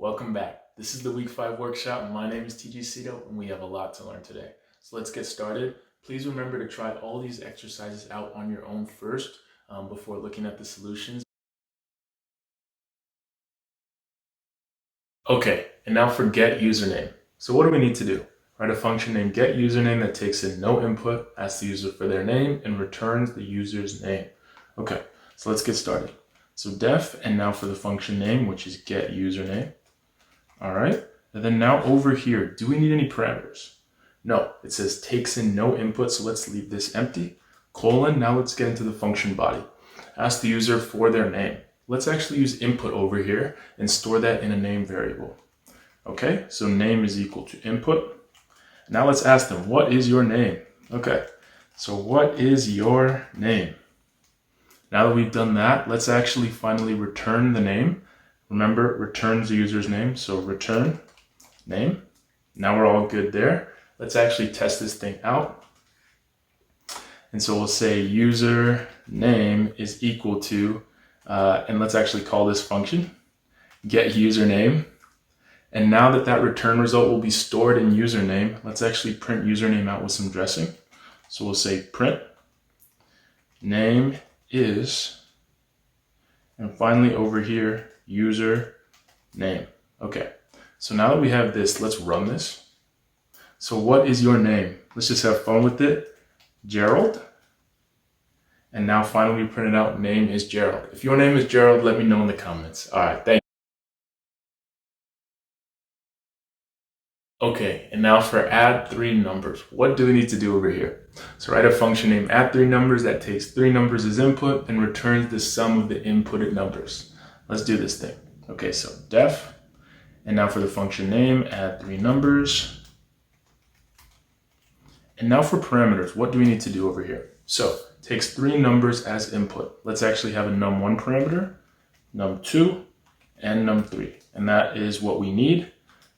Welcome back. This is the week 5 workshop. My name is TG Sido and we have a lot to learn today. So let's get started. Please remember to try all these exercises out on your own first before looking at the solutions. Okay, and now for get username. So what do we need to do? Write a function named get username that takes in no input, asks the user for their name, and returns the user's name. Okay, so let's get started. So def, and now for the function name, which is get username. All right, and then now over here, do we need any parameters? No, it says takes in no input, so let's leave this empty. Colon, now let's get into the function body. Ask the user for their name. Let's actually use input over here and store that in a name variable. Okay, so name is equal to input. Now let's ask them, what is your name? Okay, so what is your name? Now that we've done that, let's actually finally return the name. Remember, returns the user's name, so return name. Now we're all good there. Let's actually test this thing out. And so we'll say user name is equal to, and let's actually call this function, get username. And now that that return result will be stored in username, let's actually print username out with some dressing. So we'll say print name is, and finally over here, user name. Okay, so now that we have this, let's run this. So what is your name? Let's just have fun with it. Gerald. And now finally we printed out name is Gerald. If your name is Gerald, let me know in the comments. All right, thank you. Okay, and now for add 3 numbers. What do we need to do over here? So write a function named add 3 numbers that takes 3 numbers as input and returns the sum of the inputted numbers. Let's do this thing. Okay, so def, and now for the function name, add 3 numbers. And now for parameters, what do we need to do over here? So takes 3 numbers as input. Let's actually have a num1 parameter, num2, and num3. And that is what we need.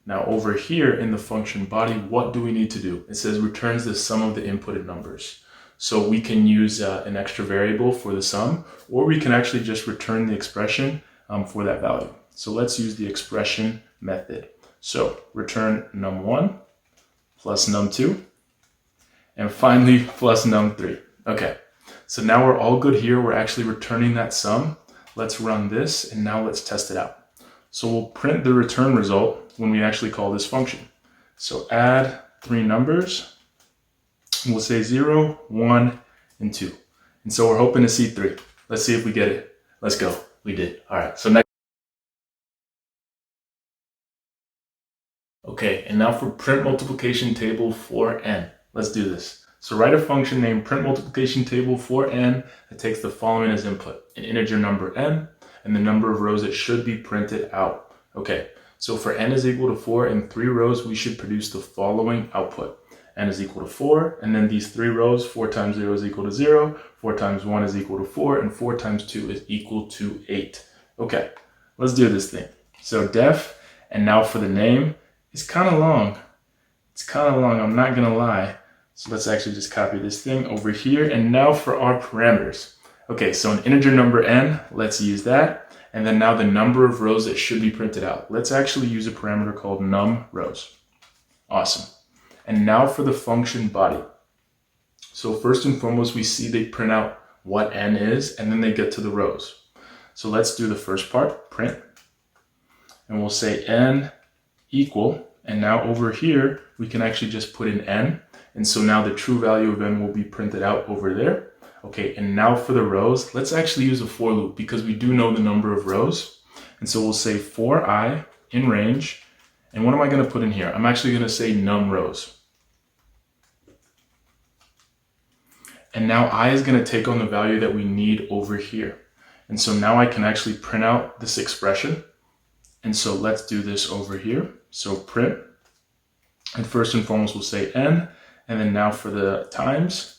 Now over here in the function body, what do we need to do? It says returns the sum of the inputted numbers. So we can use an extra variable for the sum, or we can actually just return the expression for that value. So let's use the expression method. So return num1 plus num2, and finally plus num3. Okay, so now we're all good here. We're actually returning that sum. Let's run this, and now let's test it out. So we'll print the return result when we actually call this function. So add 3 numbers. We'll say 0, 1, and 2. And so we're hoping to see 3. Let's see if we get it. Let's go. We did. All right, so next. Okay, and now for print multiplication table for n. Let's do this. So write a function named print multiplication table for n that takes the following as input: an integer number n and the number of rows that should be printed out. Okay, so for n is equal to 4 in 3 rows, we should produce the following output. N is equal to 4, and then these 3 rows, 4 times 0 is equal to 0, 4 times 1 is equal to 4, and 4 times 2 is equal to 8. Okay, let's do this thing. So def, and now for the name, it's kind of long. It's kind of long, I'm not gonna lie. So let's actually just copy this thing over here, and now for our parameters. Okay, so an integer number n, let's use that. And then now the number of rows that should be printed out. Let's actually use a parameter called num rows. Awesome. And now for the function body. So first and foremost, we see they print out what n is, and then they get to the rows. So let's do the first part, print. And we'll say n equal, and now over here, we can actually just put in n. And so now the true value of n will be printed out over there. Okay, and now for the rows, let's actually use a for loop because we do know the number of rows. And so we'll say for I in range. And what am I going to put in here? I'm actually going to say num rows. And now I is going to take on the value that we need over here. And so now I can actually print out this expression. And so let's do this over here. So print. And first and foremost, we'll say n. And then now for the times.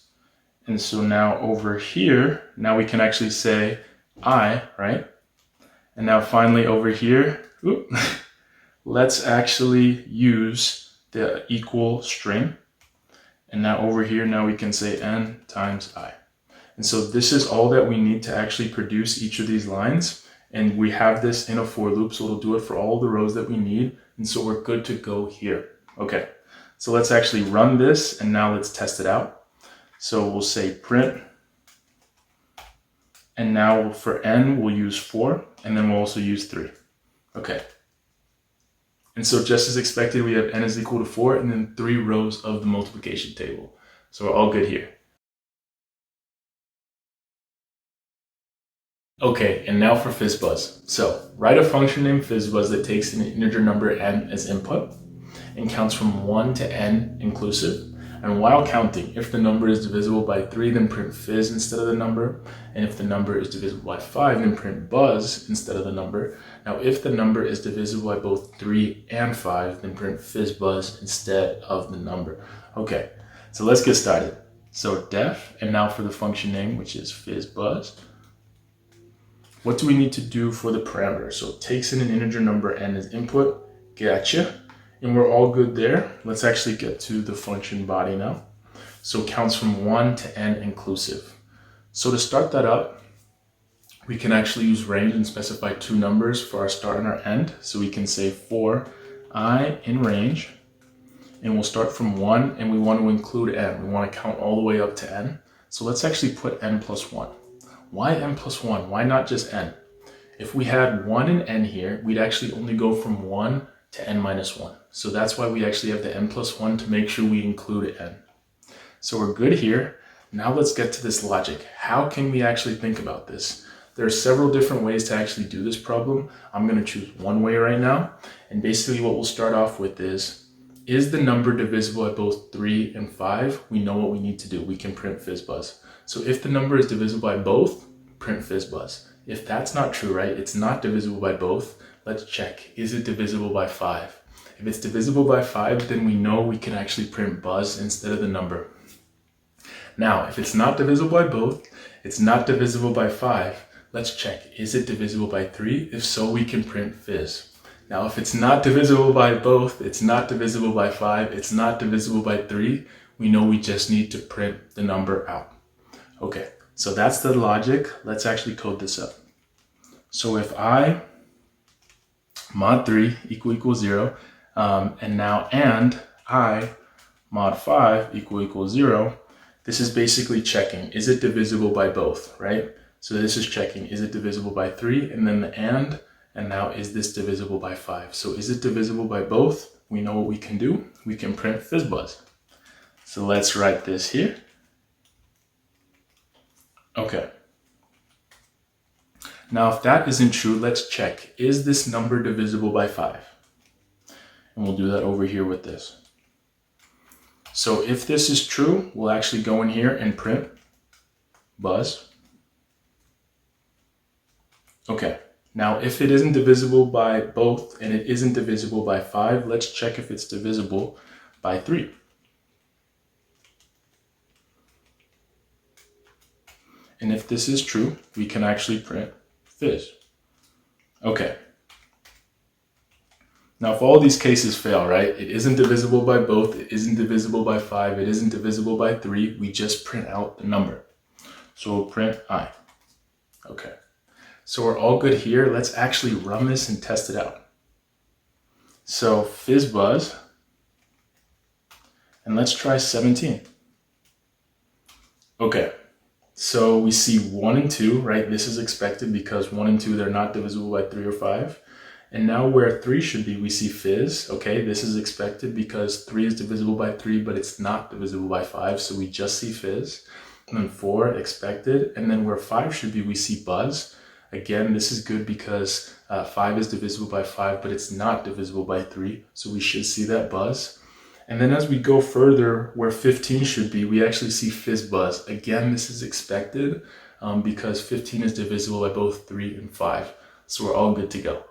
And so now over here, now we can actually say I, right? And now finally over here, let's actually use the equal string. And now over here, now we can say n times I. And so this is all that we need to actually produce each of these lines. And we have this in a for loop, so it'll do it for all the rows that we need. And so we're good to go here. Okay, so let's actually run this, and now let's test it out. So we'll say print, and now for n, we'll use 4, and then we'll also use 3. Okay. And so just as expected, we have n is equal to 4, and then 3 rows of the multiplication table. So we're all good here. Okay, and now for fizzbuzz. So write a function named fizzbuzz that takes an integer number n as input and counts from 1 to n inclusive. And while counting, if the number is divisible by 3, then print fizz instead of the number. And if the number is divisible by 5, then print buzz instead of the number. Now, if the number is divisible by both 3 and 5, then print fizzbuzz instead of the number. Okay, so let's get started. So def, and now for the function name, which is fizzbuzz. What do we need to do for the parameter? So it takes in an integer number n as input. Gotcha. And we're all good there. Let's actually get to the function body now. So it counts from 1 to n inclusive. So to start that up, we can actually use range and specify 2 numbers for our start and our end. So we can say for I in range, and we'll start from 1, and we want to include n. We want to count all the way up to n. So let's actually put n plus 1. Why n plus 1? Why not just n? If we had 1 and n here, we'd actually only go from 1 to n minus 1. So that's why we actually have the n plus 1 to make sure we include n. So we're good here. Now let's get to this logic. How can we actually think about this? There are several different ways to actually do this problem. I'm going to choose one way right now. And basically what we'll start off with is the number divisible by both 3 and 5? We know what we need to do. We can print fizzbuzz. So if the number is divisible by both, print fizzbuzz. If that's not true, right? It's not divisible by both. Let's check. Is it divisible by 5? If it's divisible by 5, then we know we can actually print buzz instead of the number. Now, if it's not divisible by both, it's not divisible by 5, let's check. Is it divisible by 3? If so, we can print fizz. Now, if it's not divisible by both, it's not divisible by 5, it's not divisible by 3, we know we just need to print the number out. Okay, so that's the logic. Let's actually code this up. So if I mod 3 equals 0, and now and I mod 5 equals 0, this is basically checking, is it divisible by both, right? So this is checking, is it divisible by 3, and then the and now is this divisible by 5? So is it divisible by both? We know what we can do. We can print fizzbuzz. So let's write this here. Okay. Now, if that isn't true, let's check. Is this number divisible by 5? And we'll do that over here with this. So if this is true, we'll actually go in here and print buzz. Okay. Now, if it isn't divisible by both and it isn't divisible by 5, let's check if it's divisible by 3. And if this is true, we can actually print fizz. Okay. Now, if all these cases fail, right, it isn't divisible by both, it isn't divisible by 5, it isn't divisible by 3, we just print out the number. So we'll print I. Okay. So we're all good here. Let's actually run this and test it out. So fizzbuzz, and let's try 17. Okay. So we see 1 and 2, right? This is expected because 1 and 2, they're not divisible by 3 or 5. And now where 3 should be, we see fizz. Okay, this is expected because 3 is divisible by 3, but it's not divisible by 5. So we just see fizz. And then 4, expected. And then where 5 should be, we see buzz. Again, this is good because 5 is divisible by 5, but it's not divisible by 3. So we should see that buzz. And then as we go further, where 15 should be, we actually see fizzbuzz. Again, this is expected because 15 is divisible by both 3 and 5. So we're all good to go.